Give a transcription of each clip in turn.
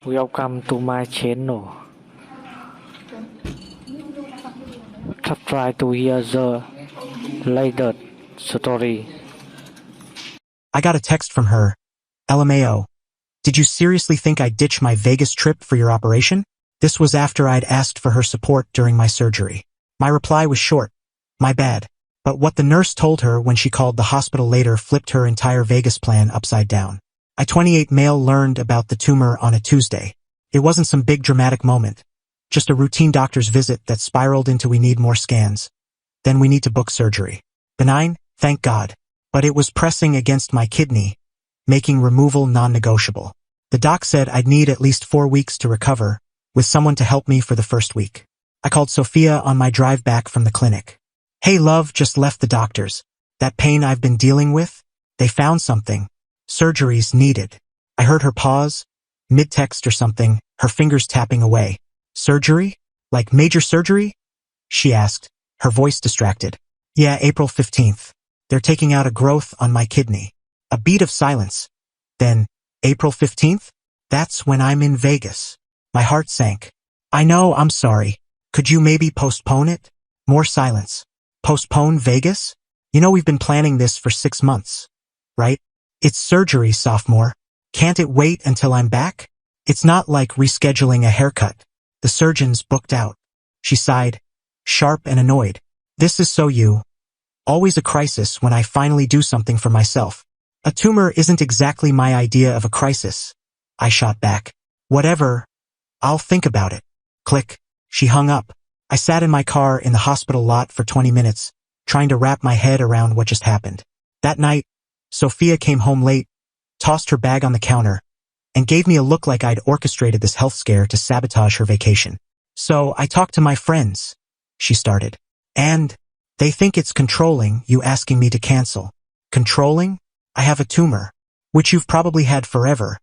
Welcome to my channel. Try to hear the latest story. I got a text from her. LMAO. Did you seriously think I'd ditch my Vegas trip for your operation? This was after I'd asked for her support during my surgery. My reply was short. My bad. But what the nurse told her when she called the hospital later flipped her entire Vegas plan upside down. I 28 male learned about the tumor on a Tuesday. It wasn't some big dramatic moment. Just a routine doctor's visit that spiraled into we need more scans. Then we need to book surgery. Benign, thank God. But it was pressing against my kidney, making removal non-negotiable. The doc said I'd need at least 4 weeks to recover, with someone to help me for the first week. I called Sophia on my drive back from the clinic. Hey love, just left the doctors. That pain I've been dealing with? They found something. Surgery's needed. I heard her pause, mid-text or something, her fingers tapping away. Surgery? Like major surgery? She asked, her voice distracted. Yeah, April 15th. They're taking out a growth on my kidney. A beat of silence. Then, April 15th? That's when I'm in Vegas. My heart sank. I know, I'm sorry. Could you maybe postpone it? More silence. Postpone Vegas? You know we've been planning this for 6 months. Right? It's surgery, sophomore. Can't it wait until I'm back? It's not like rescheduling a haircut. The surgeon's booked out. She sighed, sharp and annoyed. This is so you. Always a crisis when I finally do something for myself. A tumor isn't exactly my idea of a crisis. I shot back. Whatever. I'll think about it. Click. She hung up. I sat in my car in the hospital lot for 20 minutes, trying to wrap my head around what just happened. That night, Sophia came home late, tossed her bag on the counter, and gave me a look like I'd orchestrated this health scare to sabotage her vacation. So I talked to my friends, she started. And they think it's controlling, you asking me to cancel. Controlling? I have a tumor, which you've probably had forever.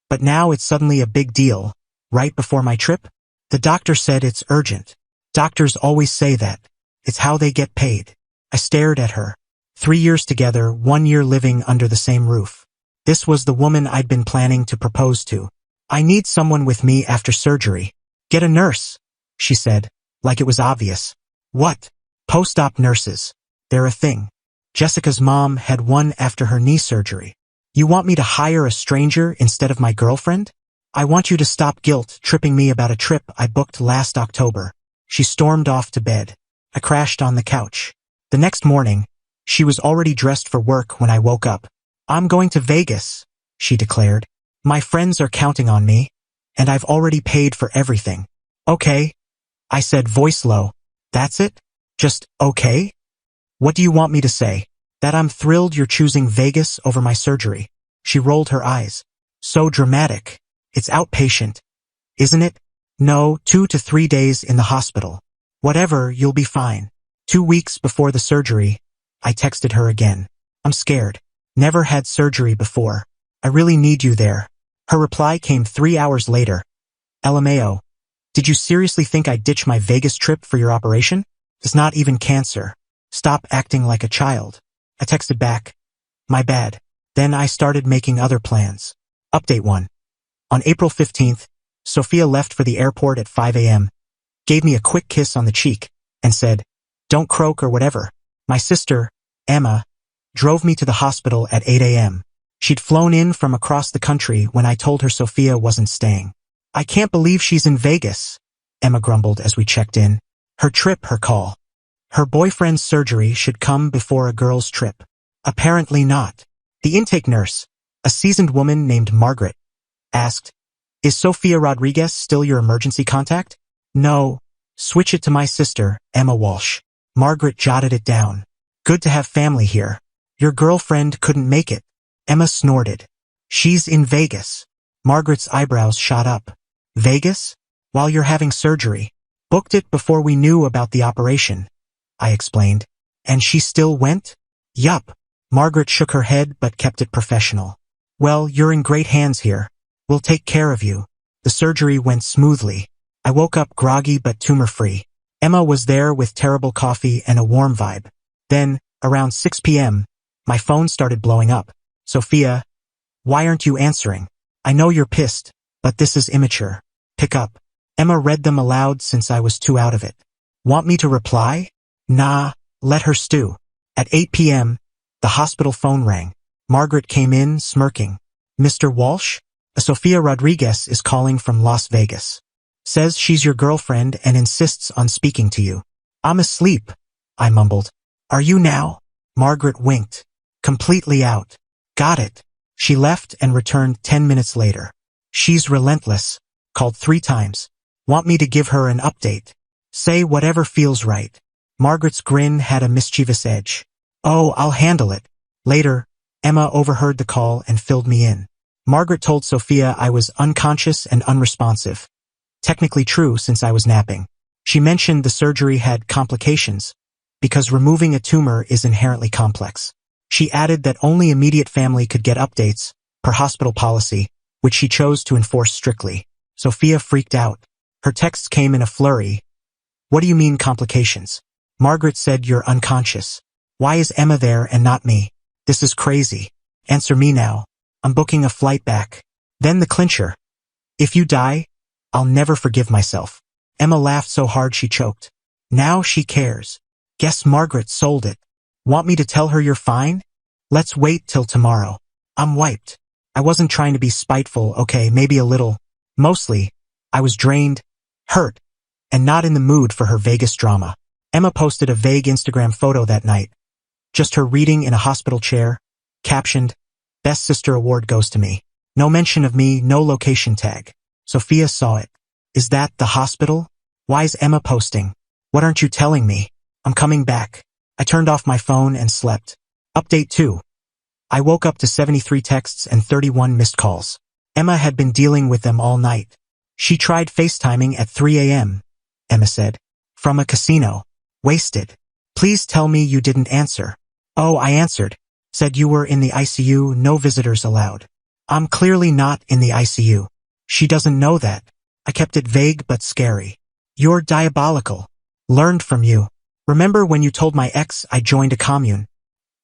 But now it's suddenly a big deal, right before my trip? The doctor said it's urgent. Doctors always say that. It's how they get paid. I stared at her. 3 years together, 1 year living under the same roof. This was the woman I'd been planning to propose to. I need someone with me after surgery. Get a nurse, she said, like it was obvious. What? Post-op nurses. They're a thing. Jessica's mom had one after her knee surgery. You want me to hire a stranger instead of my girlfriend? I want you to stop guilt-tripping me about a trip I booked last October. She stormed off to bed. I crashed on the couch. The next morning, she was already dressed for work when I woke up. I'm going to Vegas, she declared. My friends are counting on me, and I've already paid for everything. Okay, I said, voice low. That's it? Just okay? What do you want me to say? That I'm thrilled you're choosing Vegas over my surgery. She rolled her eyes. So dramatic. It's outpatient, isn't it? No, 2 to 3 days in the hospital. Whatever, you'll be fine. 2 weeks before the surgery, I texted her again. I'm scared. Never had surgery before. I really need you there. Her reply came 3 hours later. LMAO. Did you seriously think I'd ditch my Vegas trip for your operation? It's not even cancer. Stop acting like a child. I texted back. My bad. Then I started making other plans. Update 1. On April 15th, Sophia left for the airport at 5 a.m., gave me a quick kiss on the cheek, and said, don't croak or whatever. My sister, Emma, drove me to the hospital at 8 a.m. She'd flown in from across the country when I told her Sophia wasn't staying. I can't believe she's in Vegas, Emma grumbled as we checked in. Her trip, her call. Her boyfriend's surgery should come before a girl's trip. Apparently not. The intake nurse, a seasoned woman named Margaret, asked, is Sophia Rodriguez still your emergency contact? No. Switch it to my sister, Emma Walsh. Margaret jotted it down. Good to have family here. Your girlfriend couldn't make it. Emma snorted. She's in Vegas. Margaret's eyebrows shot up. Vegas? While you're having surgery. Booked it before we knew about the operation, I explained. And she still went? Yup. Margaret shook her head but kept it professional. Well, you're in great hands here. We'll take care of you. The surgery went smoothly. I woke up groggy but tumor-free. Emma was there with terrible coffee and a warm vibe. Then, around 6 p.m., my phone started blowing up. Sophia, why aren't you answering? I know you're pissed, But this is immature. Pick up. Emma read them aloud since I was too out of it. Want me to reply? Nah, let her stew. At 8 p.m., the hospital phone rang. Margaret came in, smirking. Mr. Walsh? Sofia Rodriguez is calling from Las Vegas. Says she's your girlfriend and insists on speaking to you. I'm asleep, I mumbled. Are you now? Margaret winked. Completely out. Got it. She left and returned 10 minutes later. She's relentless. Called 3 times. Want me to give her an update? Say whatever feels right. Margaret's grin had a mischievous edge. Oh, I'll handle it. Later, Emma overheard the call and filled me in. Margaret told Sofia I was unconscious and unresponsive. Technically true since I was napping. She mentioned the surgery had complications, because removing a tumor is inherently complex. She added that only immediate family could get updates, per hospital policy, which she chose to enforce strictly. Sofia freaked out. Her texts came in a flurry. What do you mean complications? Margaret said you're unconscious. Why is Emma there and not me? This is crazy. Answer me now. I'm booking a flight back. Then the clincher. If you die, I'll never forgive myself. Emma laughed so hard she choked. Now she cares. Guess Margaret sold it. Want me to tell her you're fine? Let's wait till tomorrow. I'm wiped. I wasn't trying to be spiteful, okay, maybe a little. Mostly, I was drained, hurt, and not in the mood for her Vegas drama. Emma posted a vague Instagram photo that night. Just her reading in a hospital chair, captioned, Best Sister Award goes to me. No mention of me, no location tag. Sofia saw it. Is that the hospital? Why's Emma posting? What aren't you telling me? I'm coming back. I turned off my phone and slept. Update 2. I woke up to 73 texts and 31 missed calls. Emma had been dealing with them all night. She tried FaceTiming at 3 a.m., Emma said. From a casino. Wasted. Please tell me you didn't answer. Oh, I answered. Said you were in the ICU, no visitors allowed. I'm clearly not in the ICU. She doesn't know that. I kept it vague but scary. You're diabolical. Learned from you. Remember when you told my ex I joined a commune?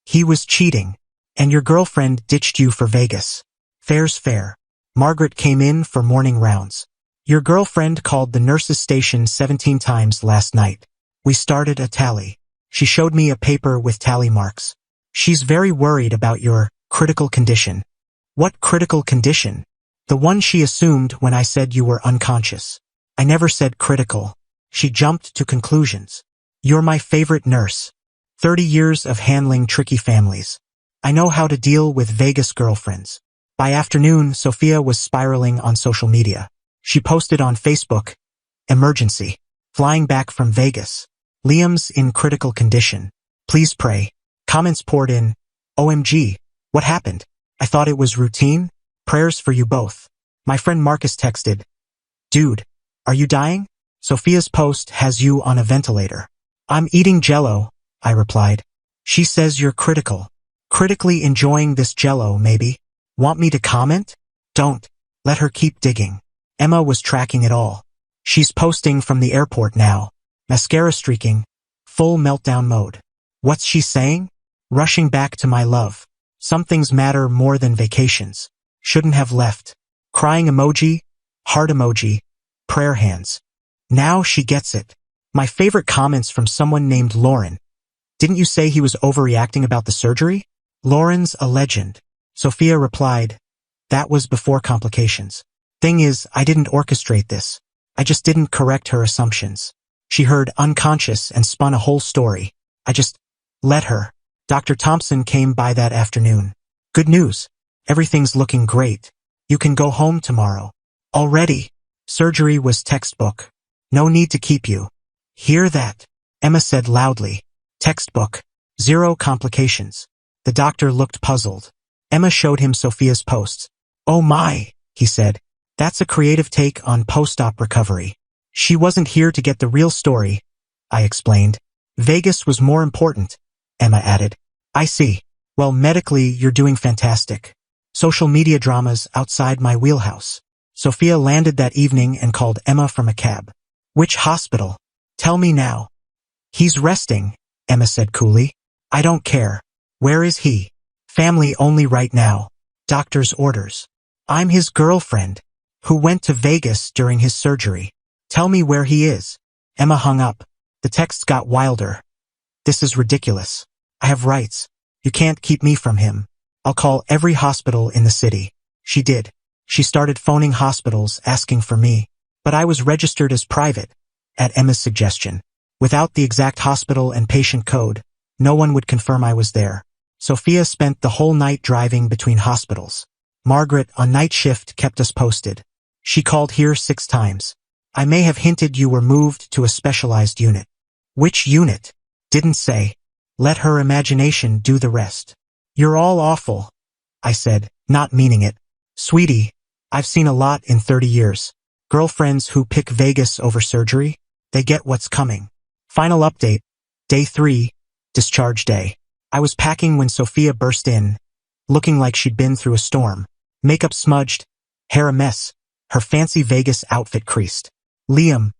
He was cheating. And your girlfriend ditched you for Vegas. Fair's fair. Margaret came in for morning rounds. Your girlfriend called the nurse's station 17 times last night. We started a tally. She showed me a paper with tally marks. She's very worried about your critical condition. What critical condition? The one she assumed when I said you were unconscious. I never said critical. She jumped to conclusions. You're my favorite nurse. 30 years of handling tricky families. I know how to deal with Vegas girlfriends. By afternoon, Sofia was spiraling on social media. She posted on Facebook, Emergency. Flying back from Vegas. Liam's in critical condition. Please pray. Comments poured in. OMG. What happened? I thought it was routine. Prayers for you both. My friend Marcus texted. Dude, are you dying? Sofia's post has you on a ventilator. I'm eating Jell-O, I replied. She says you're critical. Critically enjoying this Jell-O, maybe? Want me to comment? Don't. Let her keep digging. Emma was tracking it all. She's posting from the airport now. Mascara streaking. Full meltdown mode. What's she saying? Rushing back to my love. Some things matter more than vacations. Shouldn't have left. Crying emoji. Heart emoji. Prayer hands. Now she gets it. My favorite comments from someone named Lauren. Didn't you say he was overreacting about the surgery? Lauren's a legend. Sofia replied, that was before complications. Thing is, I didn't orchestrate this. I just didn't correct her assumptions. She heard unconscious and spun a whole story. I just let her. Dr. Thompson came by that afternoon. Good news. Everything's looking great. You can go home tomorrow. Already. Surgery was textbook. No need to keep you. Hear that? Emma said loudly. Textbook. 0 complications. The doctor looked puzzled. Emma showed him Sofia's posts. Oh my, he said. That's a creative take on post-op recovery. She wasn't here to get the real story, I explained. Vegas was more important, Emma added. I see. Well, medically, you're doing fantastic. Social media dramas outside my wheelhouse. Sofia landed that evening and called Emma from a cab. Which hospital? Tell me now. He's resting, Emma said coolly. I don't care. Where is he? Family only right now. Doctor's orders. I'm his girlfriend. Who went to Vegas during his surgery. Tell me where he is. Emma hung up. The texts got wilder. This is ridiculous. I have rights. You can't keep me from him. I'll call every hospital in the city. She did. She started phoning hospitals asking for me. But I was registered as private, at Emma's suggestion. Without the exact hospital and patient code, no one would confirm I was there. Sophia spent the whole night driving between hospitals. Margaret, on night shift, kept us posted. She called here 6 times. I may have hinted you were moved to a specialized unit. Which unit? Didn't say. Let her imagination do the rest. You're all awful, I said, not meaning it. Sweetie, I've seen a lot in 30 years. Girlfriends who pick Vegas over surgery, they get what's coming. Final update. Day 3, discharge day. I was packing when Sophia burst in, looking like she'd been through a storm. Makeup smudged, hair a mess, her fancy Vegas outfit creased. Liam,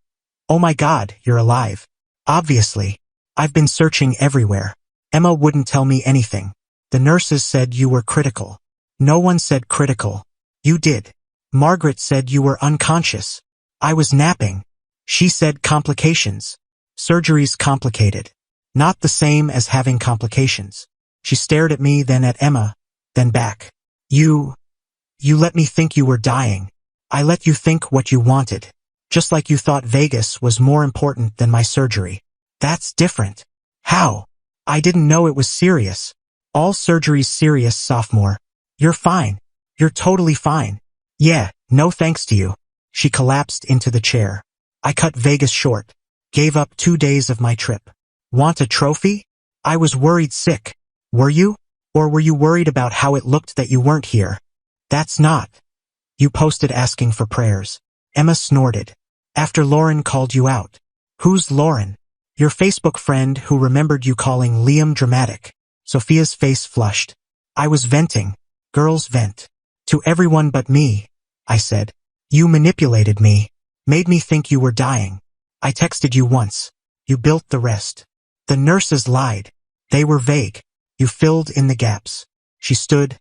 oh my God, you're alive. Obviously. I've been searching everywhere. Emma wouldn't tell me anything. The nurses said you were critical. No one said critical. You did. Margaret said you were unconscious. I was napping. She said complications. Surgery's complicated. Not the same as having complications. She stared at me, then at Emma, then back. You let me think you were dying. I let you think what you wanted. Just like you thought Vegas was more important than my surgery. That's different. How? I didn't know it was serious. All surgery's serious, sophomore. You're fine. You're totally fine. Yeah, no thanks to you. She collapsed into the chair. I cut Vegas short. Gave up 2 days of my trip. Want a trophy? I was worried sick. Were you? Or were you worried about how it looked that you weren't here? That's not. You posted asking for prayers. Emma snorted. After Lauren called you out. Who's Lauren? Your Facebook friend who remembered you calling Liam dramatic. Sophia's face flushed. I was venting. Girls vent. To everyone but me, I said. You manipulated me. Made me think you were dying. I texted you once. You built the rest. The nurses lied. They were vague. You filled in the gaps. She stood,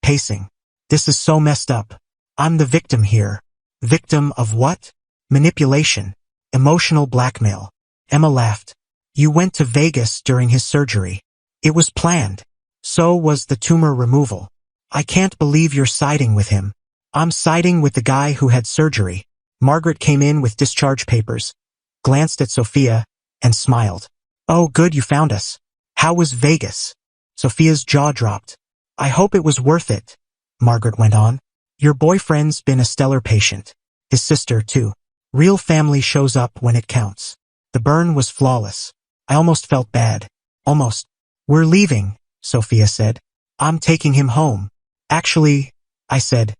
pacing. This is so messed up. I'm the victim here. Victim of what? Manipulation. Emotional blackmail. Emma laughed. You went to Vegas during his surgery. It was planned. So was the tumor removal. I can't believe you're siding with him. I'm siding with the guy who had surgery. Margaret came in with discharge papers, glanced at Sophia, and smiled. Oh, good, you found us. How was Vegas? Sophia's jaw dropped. I hope it was worth it, Margaret went on. Your boyfriend's been a stellar patient. His sister, too. Real family shows up when it counts. The burn was flawless. I almost felt bad. Almost. We're leaving, Sophia said. I'm taking him home. Actually, I said.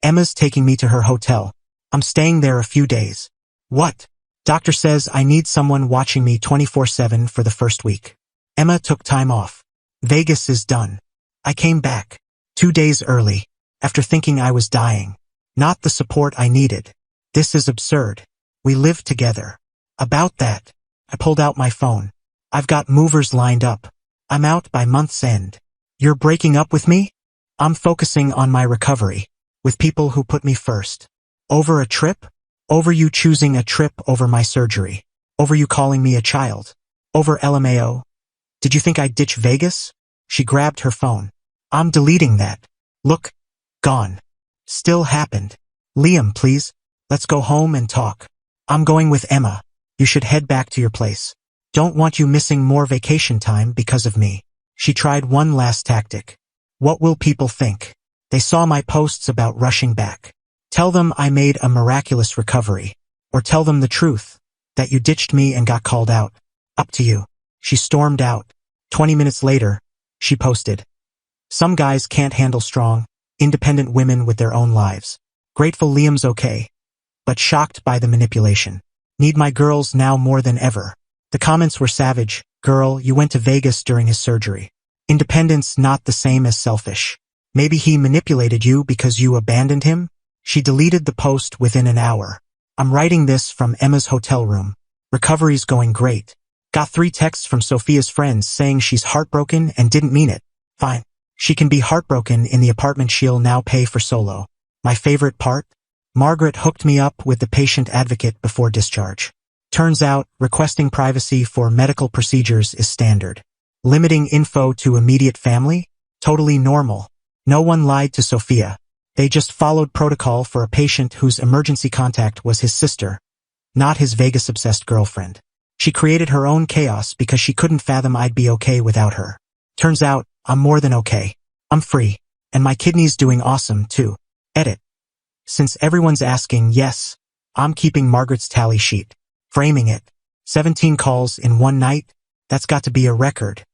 Emma's taking me to her hotel. I'm staying there a few days. What? Doctor says I need someone watching me 24/7 for the first week. Emma took time off. Vegas is done. I came back. 2 days early, after thinking I was dying. Not the support I needed. This is absurd. We live together. About that, I pulled out my phone. I've got movers lined up. I'm out by month's end. You're breaking up with me? I'm focusing on my recovery, with people who put me first. Over a trip? Over you choosing a trip over my surgery. Over you calling me a child. Over LMAO. Did you think I'd ditch Vegas? She grabbed her phone. I'm deleting that. Look, gone. Still happened. Liam, please, let's go home and talk. I'm going with Emma. You should head back to your place. Don't want you missing more vacation time because of me. She tried one last tactic. What will people think? They saw my posts about rushing back. Tell them I made a miraculous recovery. Or tell them the truth, that you ditched me and got called out. Up to you. She stormed out. 20 minutes later, she posted. Some guys can't handle strong, independent women with their own lives. Grateful Liam's okay, but shocked by the manipulation. Need my girls now more than ever. The comments were savage. Girl, you went to Vegas during his surgery. Independence not the same as selfish. Maybe he manipulated you because you abandoned him? She deleted the post within an hour. I'm writing this from Emma's hotel room. Recovery's going great. Got 3 texts from Sophia's friends saying she's heartbroken and didn't mean it. Fine. She can be heartbroken in the apartment she'll now pay for solo. My favorite part? Margaret hooked me up with the patient advocate before discharge. Turns out, requesting privacy for medical procedures is standard. Limiting info to immediate family? Totally normal. No one lied to Sophia. They just followed protocol for a patient whose emergency contact was his sister, not his Vegas-obsessed girlfriend. She created her own chaos because she couldn't fathom I'd be okay without her. Turns out, I'm more than okay. I'm free. And my kidney's doing awesome, too. Edit. Since everyone's asking, yes, I'm keeping Margaret's tally sheet. Framing it. 17 calls in one night? That's got to be a record.